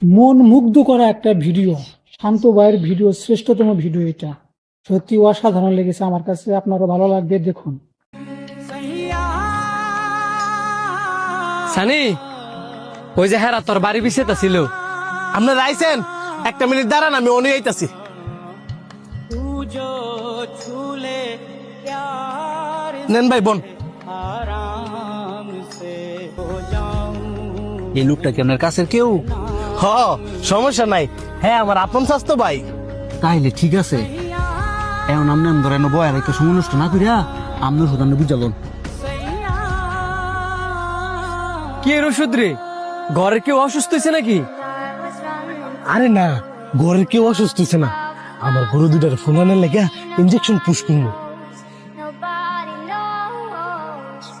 মন মুগ্ধ করা একটা ভিডিও। শান্ত ভাইয়ের ভিডিও, শ্রেষ্ঠতম ভিডিও এটা। সত্যি অসাধারণ লেগেছে আমার কাছে, আপনারও ভালো লাগবে, দেখুন। সানি, ওই যে হেরা তোর বাড়ি পিছিয়ে ছিল। আপনারা আইছেন? একটা মিনিট দাঁড়ান, আমি অনেক আইতাছি। নেন ভাই বোন। এই লোকটা কি আপনার কাছের কেউ? হ, সমস্যা নাই। হ্যাঁ, আমার আপন স্বাস্থ্য ভাই। তাইলে ঠিক আছে। এখন আপনি ধরেন বয়ার একটা সময় নষ্ট না করিয়া আপনার সুদানে বুঝালন। কি এর ওষুধ রে? ঘরে কেউ অসুস্থ হয়েছে নাকি? আরে না, ঘরের কেউ অসুস্থ হয়েছে না। আমার গরু দুটার ফোনানের লেগে ইঞ্জেকশন পুশ করবো।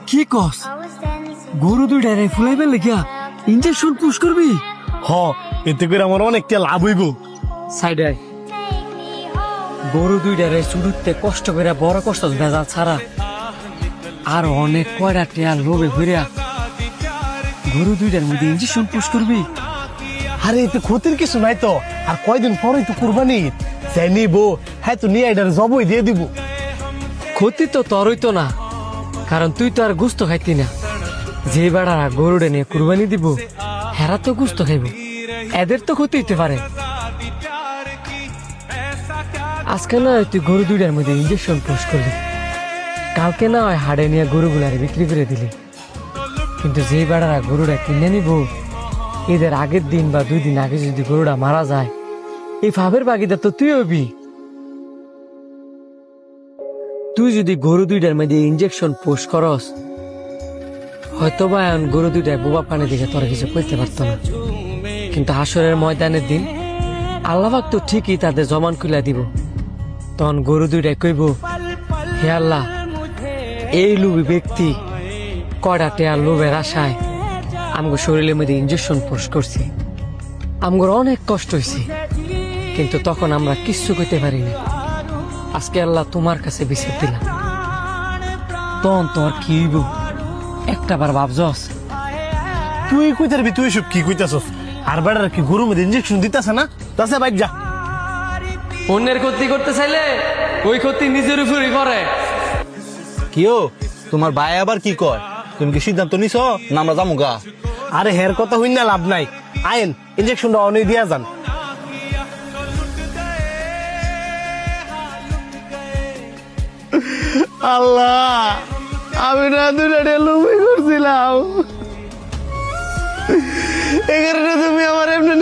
কি কস? গরু দুইটারে ফুলাইবে লেগিয়া ইঞ্জেকশন পুশ করবি? হ, এতে করে আমার অনেকটা লাভ হইব। সাইডে আয়। গরু দুইটারে চুড়ুতে কষ্ট করে বড় কষ্ট ভেজাল ছাড়া আর অনেক কয়টা টেয়ার লোভে ঘুরিয়া গরু দুইটার মধ্যে ইঞ্জেকশন পুশ করবি? আরে এতে ক্ষতির কিছু নাই তো। আর কয়দিন পরেই তো কুরবানি, যাই নিবো। হ্যাঁ, তো নিয়ে এটার জবই দিয়ে দিব। ক্ষতি তো তোরই তো না, কারণ তুই তো আর গুস্ত খাইতি না। যে বেড়ারা গরুড়ে নিয়ে কুরবানি দিব হেরা তো গুস্ত খাইব, এদের তো ক্ষতি হইতে পারে। আজকে না হয় তুই গরু দুইটার মধ্যে ইঞ্জেকশন পুশ করলি, কালকে না হয় হাড়ে নিয়ে গরুগুলারে বিক্রি করে দিলি। কিন্তু যে বেড়ারা গরুটা কিনে নিব, এদের আগের দিন বা 2 দিন আগে যদি গরুটা মারা যায়, এই ভাবের বাগিদার তো তুই হবি। তুই যদি গরু দুইটার মধ্যে ইঞ্জেকশন পুশ করস, হয়তো বা এখন গরু দুইটায় বোবা পানি দিকে তোরা কিছু করতে পারতো না। কিন্তু হাসরের ময়দানের দিন আল্লাহবাক তো ঠিকই তাদের জমান খুলে দিব। তখন গরু দুইটায় কইব, হে আল্লাহ, এই লোভী ব্যক্তি কয়টা টেয়ার লোভের আশায় আমগো শরীরের মধ্যে ইঞ্জেকশন পুশ করছি, আমগোর অনেক কষ্ট হয়েছে, কিন্তু তখন আমরা কিচ্ছু করতে পারি না। আজকে আল্লাহ তোমার কাছে বিচার দিলাম, তখন তোর কি হইব একটা বার ভাবছস? তুই কইতে পারবি, তুই সব কি কইতাছস? আর বেড়ার কি গরুর মধ্যে ইঞ্জেকশন দিতেছে না? তাছে বাইক যা। অন্যের ক্ষতি করতে চাইলে ওই ক্ষতি নিজের উপরই করে। কিও তোমার ভাই আবার কি কয়? তুমি কি সিদ্ধান্ত নিছ না আমরা যাবো গা? আরে হের কথা হইন না, লাভ নাই। আইন, ইঞ্জেকশনটা অনেক দিয়া যান। আল্লাহ, আমি না দুটা লুমি করছিলাম, এই কারণে তুমি আমার এমনি